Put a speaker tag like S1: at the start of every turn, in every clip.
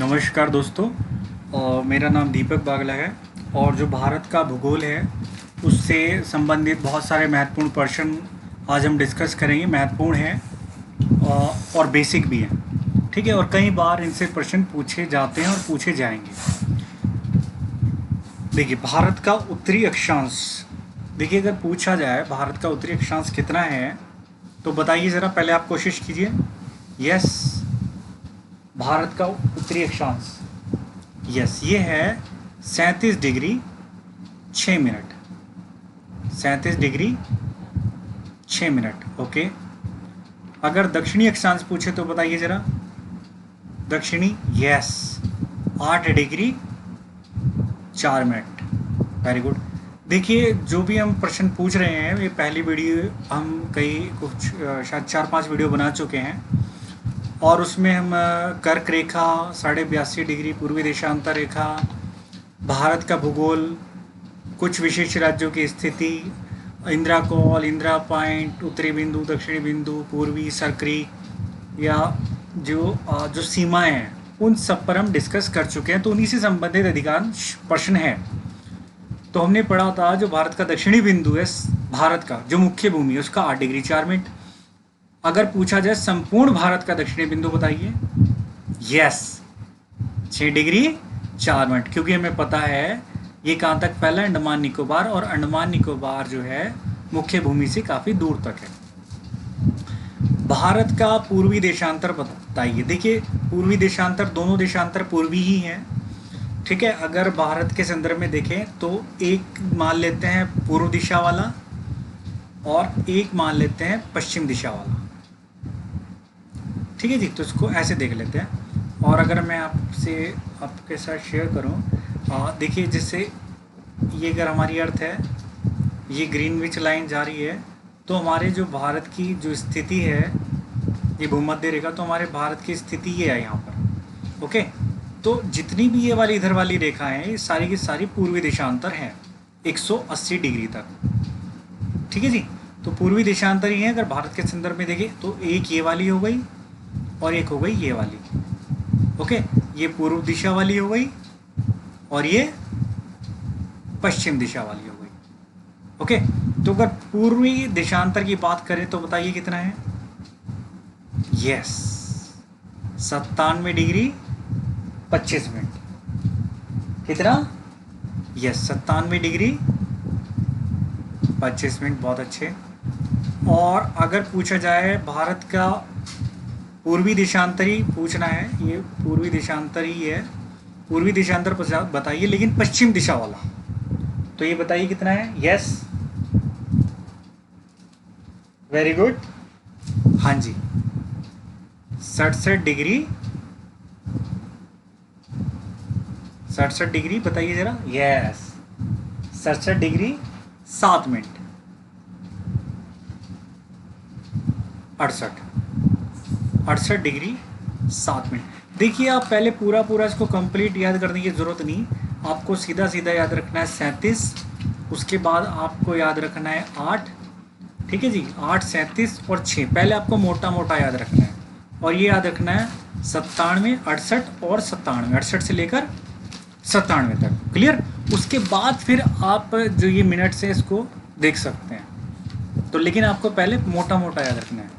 S1: नमस्कार दोस्तों। मेरा नाम दीपक बागला है और जो भारत का भूगोल है उससे संबंधित बहुत सारे महत्वपूर्ण प्रश्न आज हम डिस्कस करेंगे। महत्वपूर्ण है और बेसिक भी है, ठीक है। और कई बार इनसे प्रश्न पूछे जाते हैं और पूछे जाएंगे। देखिए, भारत का उत्तरी अक्षांश, देखिए अगर पूछा जाए भारत का उत्तरी अक्षांश कितना है तो बताइए ज़रा। पहले आप कोशिश कीजिए। यस, भारत का उत्तरी अक्षांश, यस, ये है 37 degree 6 minute. 37 degree 6 minute, okay. अगर दक्षिणी अक्षांश पूछे तो बताइए ज़रा। दक्षिणी, yes, 8 degree 4 minute. Very good. देखिए, जो भी हम प्रश्न पूछ रहे हैं, ये पहली वीडियो हम कुछ शायद 4-5 वीडियो बना चुके हैं और उसमें हम कर्क रेखा, 82.5 डिग्री पूर्वी देशांतर रेखा, भारत का भूगोल, कुछ विशेष राज्यों की स्थिति, इंदिरा कॉल, इंदिरा पॉइंट, उत्तरी बिंदु, दक्षिणी बिंदु, पूर्वी सर्करी या जो सीमाएं हैं, उन सब पर हम डिस्कस कर चुके हैं। तो उन्हीं से संबंधित अधिकांश प्रश्न हैं। तो हमने पढ़ा था जो भारत का दक्षिणी बिंदु है, भारत का जो मुख्य भूमि है उसका 8 डिग्री 4 मिनट। अगर पूछा जाए संपूर्ण भारत का दक्षिणी बिंदु बताइए, यस, 6 डिग्री 4 मिनट, क्योंकि हमें पता है ये कहाँ तक फैला है, अंडमान निकोबार, और अंडमान निकोबार जो है मुख्य भूमि से काफ़ी दूर तक है। भारत का पूर्वी देशांतर बताइए। देखिए, पूर्वी देशांतर, दोनों देशांतर पूर्वी ही हैं, ठीक है। अगर भारत के संदर्भ में देखें तो एक मान लेते हैं पूर्व दिशा वाला और एक मान लेते हैं पश्चिम दिशा वाला, ठीक है जी। तो इसको ऐसे देख लेते हैं। और अगर मैं आपके साथ शेयर करूं, देखिए, जैसे ये अगर हमारी अर्थ है, ये ग्रीनविच लाइन जा रही है, तो हमारे जो भारत की जो स्थिति है, ये भूमध्य रेखा, तो हमारे भारत की स्थिति ये है यहाँ पर, ओके। तो जितनी भी ये वाली इधर वाली रेखा है, ये सारी की सारी पूर्वी देशांतर हैं 180 डिग्री तक, ठीक है जी। तो पूर्वी देशांतर ही है। अगर भारत के संदर्भ में देखें तो एक ये वाली हो गई और एक हो गई ये वाली, ओके। ये पूर्व दिशा वाली हो गई और ये पश्चिम दिशा वाली हो गई, ओके। तो अगर पूर्वी देशांतर की बात करें तो बताइए कितना है, यस, 97 डिग्री 25 मिनट। कितना, यस, 97 डिग्री 25 मिनट, बहुत अच्छे। और अगर पूछा जाए भारत का पूर्वी देशांतर ही पूछना है, ये पूर्वी देशांतर ही है, पूर्वी देशांतर बताइए, लेकिन पश्चिम दिशा वाला, तो ये बताइए कितना है, यस, वेरी गुड, हाँ जी, 67 डिग्री 67 डिग्री, बताइए जरा, yes, 67 degree 7 minute, 68 degree 7 minute. देखिए, आप पहले पूरा इसको कंप्लीट याद करने की ज़रूरत नहीं, आपको सीधा याद रखना है 37, उसके बाद आपको याद रखना है 8, ठीक है जी, 8, 37 और 6, पहले आपको मोटा याद रखना है। और ये याद रखना है 97, 68 और 97, 68 से लेकर 97 तक, क्लियर। उसके बाद फिर आप जो ये मिनट से इसको देख सकते हैं, तो लेकिन आपको पहले मोटा याद रखना है।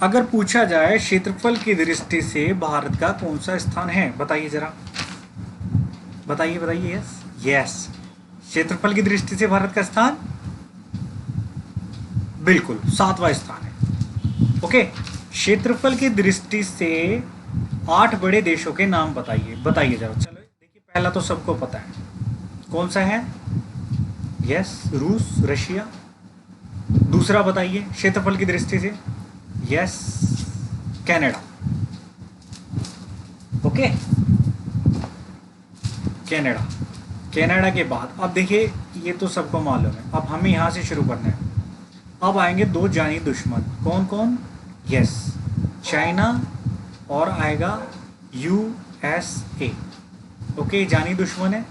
S1: अगर पूछा जाए क्षेत्रफल की दृष्टि से भारत का कौन सा स्थान है, बताइए जरा, बताइए, यस, क्षेत्रफल की दृष्टि से भारत का स्थान बिल्कुल 7वां स्थान है, ओके। क्षेत्रफल की दृष्टि से 8 बड़े देशों के नाम बताइए जरा। चलो, देखिए, पहला तो सबको पता है, कौन सा है, यस, रूस, रशिया। दूसरा बताइए क्षेत्रफल की दृष्टि से, यस, कनाडा, ओके, कनाडा के बाद अब देखिए, ये तो सबको मालूम है, अब हमें यहाँ से शुरू करना है। अब आएंगे 2 जानी दुश्मन, कौन, यस, चाइना और आएगा USA, ओके, जानी दुश्मन है।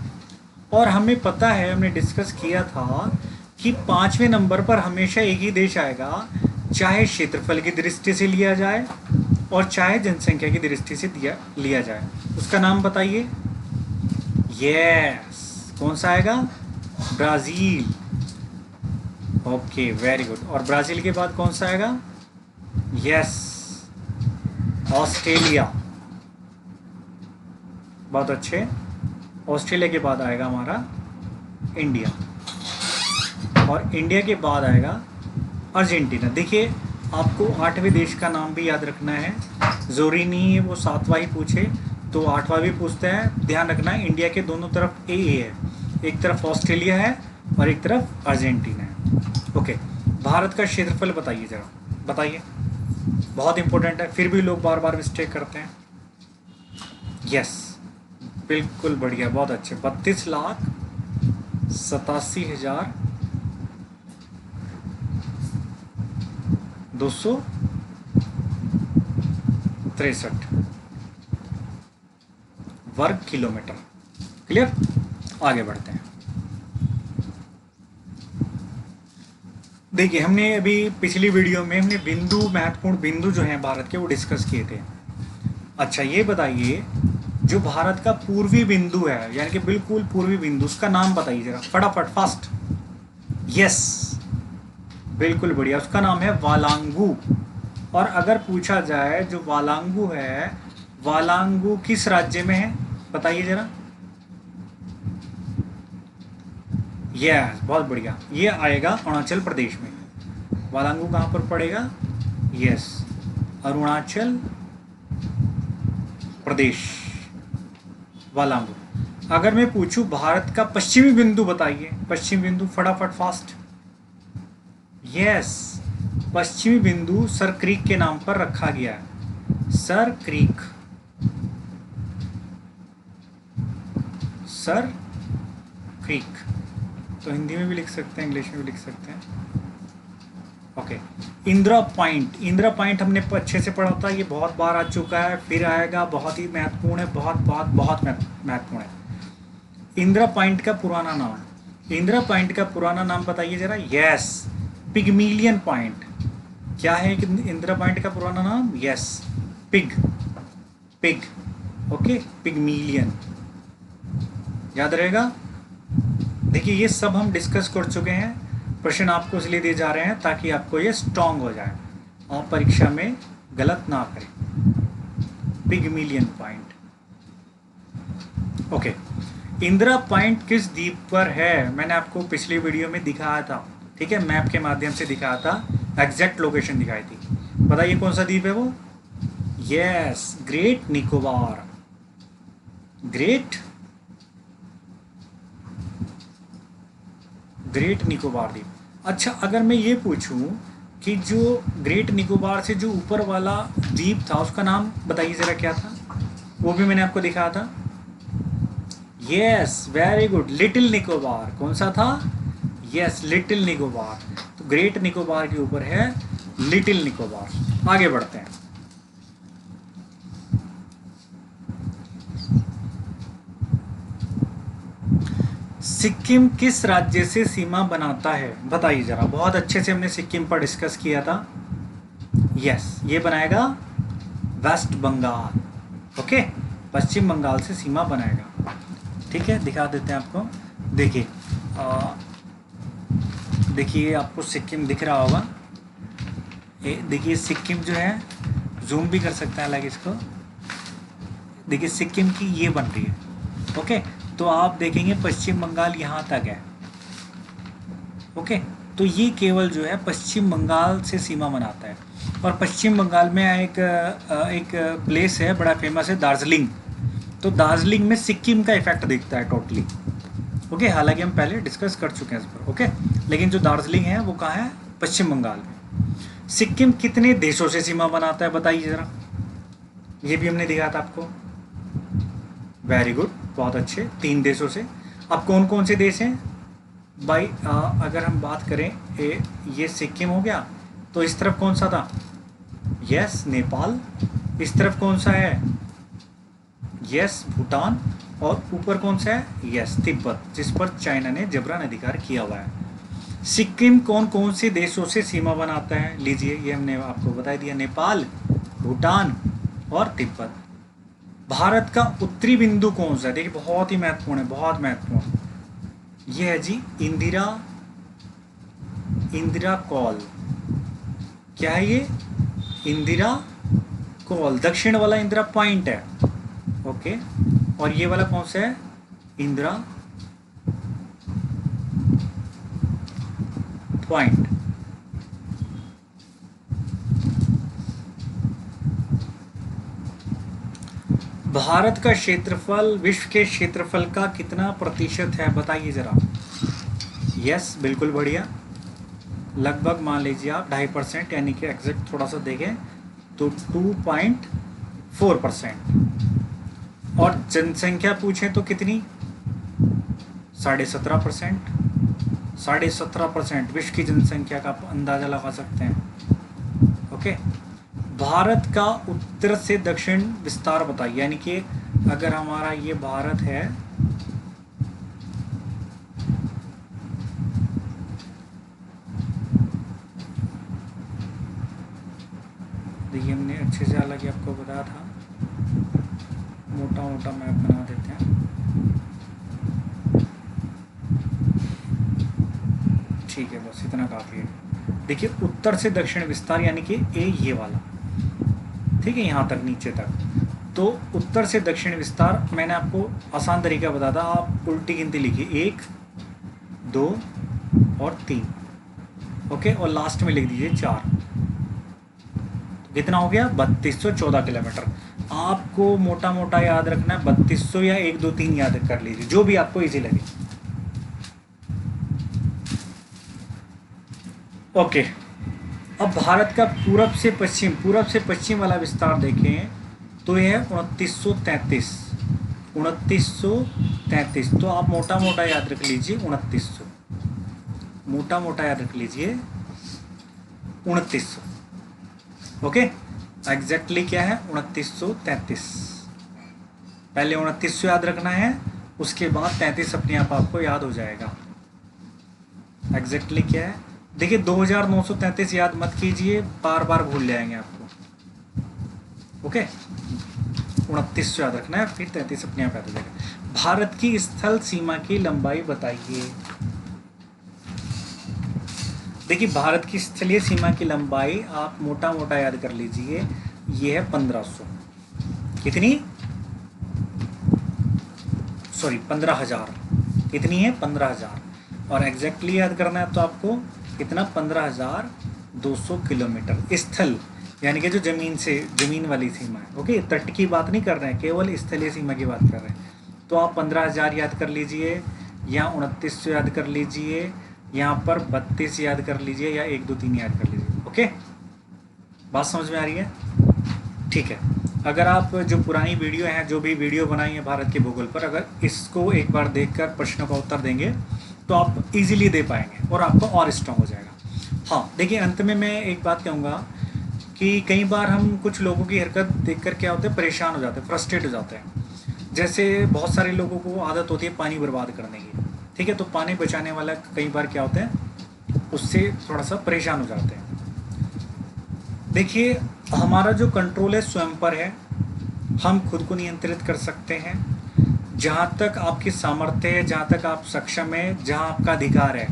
S1: और हमें पता है, हमने डिस्कस किया था कि 5वें नंबर पर हमेशा एक ही देश आएगा चाहे क्षेत्रफल की दृष्टि से लिया जाए और चाहे जनसंख्या की दृष्टि से लिया जाए, उसका नाम बताइए। यस, कौन सा आएगा? ब्राज़ील। Okay, very good. और ब्राज़ील के बाद कौन सा आएगा? Yes, Australia. बहुत अच्छे। ऑस्ट्रेलिया के बाद आएगा हमारा इंडिया, और इंडिया के बाद आएगा अर्जेंटीना। देखिए, आपको 8वें देश का नाम भी याद रखना है, ज़रूरी नहीं है वो 7वां ही पूछे तो 8वां भी पूछते हैं। ध्यान रखना है, इंडिया के दोनों तरफ ए है, एक तरफ ऑस्ट्रेलिया है और एक तरफ अर्जेंटीना है। ओके, भारत का क्षेत्रफल बताइए ज़रा, बताइए, बहुत इंपॉर्टेंट है, फिर भी लोग बार बार मिस्टेक करते हैं। यस, बिल्कुल बढ़िया, बहुत अच्छे। 32,87,263 वर्ग किलोमीटर। क्लियर? आगे बढ़ते हैं। देखिए, हमने अभी पिछली वीडियो में हमने बिंदु, महत्वपूर्ण बिंदु जो हैं भारत के, वो डिस्कस किए थे। अच्छा, ये बताइए, जो भारत का पूर्वी बिंदु है, यानी कि बिल्कुल पूर्वी बिंदु, उसका नाम बताइए जरा, फटाफट, फास्ट। यस, बिल्कुल बढ़िया, उसका नाम है वालांगू। और अगर पूछा जाए जो वालांगू है, वालांगू किस राज्य में है, बताइए जरा। यस, बहुत बढ़िया, ये आएगा अरुणाचल प्रदेश में। वालांगू कहाँ पर पड़ेगा? यस, अरुणाचल प्रदेश, वालांगू। अगर मैं पूछूं भारत का पश्चिमी बिंदु बताइए, पश्चिमी बिंदु, फटाफट, फास्ट। यस, पश्चिमी बिंदु सर क्रीक के नाम पर रखा गया है, सर क्रीक, सर क्रीक। तो हिंदी में भी लिख सकते हैं, इंग्लिश में भी लिख सकते हैं। Okay, Indira point, Indira point हमने अच्छे से पढ़ा था, ये बहुत बार आ चुका है, फिर आएगा, बहुत ही महत्वपूर्ण है, बहुत बहुत बहुत महत्वपूर्ण है। इंदिरा पॉइंट का पुराना नाम, इंदिरा पॉइंट का पुराना नाम बताइए जरा। Yes, Pygmalion point. क्या है इंदिरा पॉइंट का पुराना नाम? Yes, pig, pig. Okay, Pygmalion, याद रहेगा। देखिए, ये सब हम डिस्कस कर चुके हैं, प्रश्न आपको इसलिए दिए जा रहे हैं ताकि आपको ये स्ट्रॉन्ग हो जाए, आप परीक्षा में गलत ना करें। पिगमिलियन पॉइंट। ओके, इंदिरा पॉइंट किस द्वीप पर है? मैंने आपको पिछली वीडियो में दिखाया था, ठीक है, मैप के माध्यम से दिखाया था, एग्जैक्ट लोकेशन दिखाई थी। बताइए कौन सा द्वीप है वो? Yes, great Nicobar, great Nicobar द्वीप। अच्छा, अगर मैं ये पूछूं कि जो ग्रेट निकोबार से जो ऊपर वाला द्वीप था, उसका नाम बताइए ज़रा, क्या था? वो भी मैंने आपको दिखाया था। Yes, very good, little Nicobar. कौन सा था? Yes, little Nicobar. तो ग्रेट निकोबार के ऊपर है लिटिल निकोबार। आगे बढ़ते हैं। सिक्किम किस राज्य से सीमा बनाता है? बताइए जरा, बहुत अच्छे से हमने सिक्किम पर डिस्कस किया था। यस, ये बनाएगा वेस्ट बंगाल। ओके, पश्चिम बंगाल से सीमा बनाएगा। ठीक है, दिखा देते हैं आपको। देखिए, देखिए आपको सिक्किम दिख रहा होगा। देखिए सिक्किम जो है, जूम भी कर सकते हैं लाइक इसको। देखिए सिक्किम की ये बन रही है। ओके, तो आप देखेंगे पश्चिम बंगाल यहाँ तक है। ओके, तो ये केवल जो है पश्चिम बंगाल से सीमा बनाता है। और पश्चिम बंगाल में एक प्लेस है, बड़ा फेमस है, दार्जिलिंग। तो दार्जिलिंग में सिक्किम का इफेक्ट दिखता है टोटली। ओके, हालांकि हम पहले डिस्कस कर चुके हैं इस पर। ओके, लेकिन जो दार्जिलिंग है वो कहाँ है? पश्चिम बंगाल में। सिक्किम कितने देशों से सीमा बनाता है बताइए ज़रा, ये भी हमने दिखाया था आपको। वेरी गुड, बहुत अच्छे, 3 देशों से। अब कौन कौन से देश हैं भाई? अगर हम बात करें, ये सिक्किम हो गया, तो इस तरफ कौन सा था? यस, नेपाल। इस तरफ कौन सा है? यस, भूटान। और ऊपर कौन सा है? यस, तिब्बत, जिस पर चाइना ने जबरन अधिकार किया हुआ है। सिक्किम कौन कौन से देशों से सीमा बनाता है? लीजिए, ये हमने आपको बता दिया, नेपाल, भूटान और तिब्बत। भारत का उत्तरी बिंदु कौन सा है? देखिए बहुत ही महत्वपूर्ण है, बहुत महत्वपूर्ण। ये है जी इंदिरा कॉल। क्या है ये? इंदिरा कॉल। दक्षिण वाला इंदिरा पॉइंट है, ओके। और ये वाला कौन सा है? इंदिरा पॉइंट। भारत का क्षेत्रफल विश्व के क्षेत्रफल का कितना प्रतिशत है? बताइए जरा। यस, बिल्कुल बढ़िया। लगभग मान लीजिए आप 2.5%, यानी कि एग्जैक्ट थोड़ा सा देखें तो 2.4%। और जनसंख्या पूछें तो कितनी? 17.5%। 17.5% विश्व की जनसंख्या का आप अंदाजा लगा सकते हैं, ओके। भारत का उत्तर से दक्षिण विस्तार बताइए, यानी कि अगर हमारा ये भारत है, देखिए हमने अच्छे से हालांकि आपको बताया था, मोटा मोटा मैप बना देते हैं, ठीक है, बस इतना काफ़ी है। देखिए उत्तर से दक्षिण विस्तार यानी कि ये वाला, ठीक है, यहाँ तक नीचे तक। तो उत्तर से दक्षिण विस्तार मैंने आपको आसान तरीका बताया था, आप उल्टी गिनती लिखिए, 1, 2 और 3, ओके, और लास्ट में लिख दीजिए 4। तो कितना हो गया? 3214 किलोमीटर। आपको मोटा मोटा याद रखना है 3200 या 1, 2, 3 याद कर लीजिए, जो भी आपको इजी लगे, ओके। अब भारत का पूरब से पश्चिम वाला विस्तार देखें तो यह है 2933। तो आप मोटा मोटा याद रख लीजिए 2900, मोटा मोटा याद रख लीजिए 2900, ओके। एग्जैक्टली क्या है? 2933। पहले 2900 याद रखना है, उसके बाद 33 अपने आप आपको याद हो जाएगा। एग्जैक्टली क्या है? देखिए 2933 याद मत कीजिए, बार बार भूल जाएंगे आपको, ओके। 2900 याद रखना है, फिर 33 अपने आप याद हो जाएगा। भारत की स्थल सीमा की लंबाई बताइए। देखिए भारत की स्थलीय सीमा की लंबाई आप मोटा मोटा याद कर लीजिए, ये है 1500। कितनी? सॉरी 15,000। कितनी है? 15,000। और एग्जैक्टली याद करना है तो आपको कितना? 15,200 किलोमीटर। स्थल यानी कि जो ज़मीन वाली सीमा है, ओके। तट की बात नहीं कर रहे हैं, केवल स्थलीय सीमा की बात कर रहे हैं। तो आप 15,000 याद कर लीजिए, यहाँ 2900 याद कर लीजिए, यहाँ पर 32 याद कर लीजिए, या 1, 2, 3 याद कर लीजिए, ओके। बात समझ में आ रही है? ठीक है। अगर आप जो पुरानी वीडियो हैं, जो भी वीडियो बनाई है भारत के भूगोल पर, अगर इसको एक बार देखकर प्रश्नों का उत्तर देंगे तो आप इजीली दे पाएंगे और आपको और स्ट्रॉन्ग हो जाएगा। हाँ, देखिए अंत में मैं एक बात कहूँगा कि कई बार हम कुछ लोगों की हरकत देखकर क्या होते हैं, परेशान हो जाते हैं, फ्रस्ट्रेट हो जाते हैं। जैसे बहुत सारे लोगों को आदत होती है पानी बर्बाद करने की, ठीक है। तो पानी बचाने वाला कई बार क्या होता है, उससे थोड़ा सा परेशान हो जाते हैं। देखिए हमारा जो कंट्रोल है स्वयं पर है, हम खुद को नियंत्रित कर सकते हैं। जहाँ तक आपकी सामर्थ्य है, जहाँ तक आप सक्षम है, जहाँ आपका अधिकार है,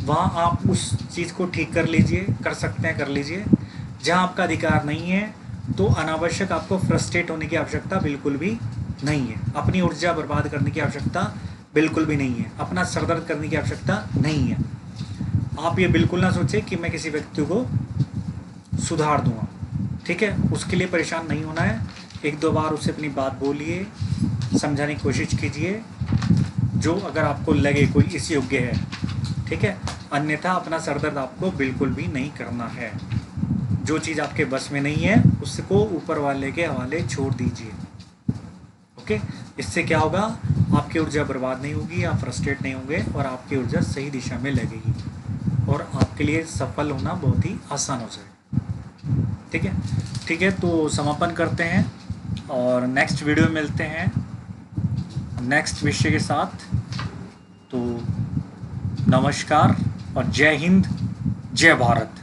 S1: वहाँ आप उस चीज़ को ठीक कर लीजिए, कर सकते हैं कर लीजिए। जहाँ आपका अधिकार नहीं है तो अनावश्यक आपको फ्रस्ट्रेट होने की आवश्यकता बिल्कुल भी नहीं है, अपनी ऊर्जा बर्बाद करने की आवश्यकता बिल्कुल भी नहीं है, अपना सरदर्द करने की आवश्यकता नहीं है। आप ये बिल्कुल ना सोचें कि मैं किसी व्यक्ति को सुधार दूंगा, ठीक है। उसके लिए परेशान नहीं होना है, 1-2 बार उससे अपनी बात बोलिए, समझाने की कोशिश कीजिए, जो अगर आपको लगे कोई इस योग्य है, ठीक है। अन्यथा अपना सरदर्द आपको बिल्कुल भी नहीं करना है। जो चीज़ आपके बस में नहीं है उसको ऊपर वाले के हवाले छोड़ दीजिए, ओके। इससे क्या होगा, आपकी ऊर्जा बर्बाद नहीं होगी, आप फ्रस्ट्रेट नहीं होंगे और आपकी ऊर्जा सही दिशा में लगेगी और आपके लिए सफल होना बहुत ही आसान हो जाएगा, ठीक है। ठीक है, तो समापन करते हैं और नेक्स्ट वीडियो में मिलते हैं नेक्स्ट विषय के साथ। तो नमस्कार। और जय हिंद, जय भारत।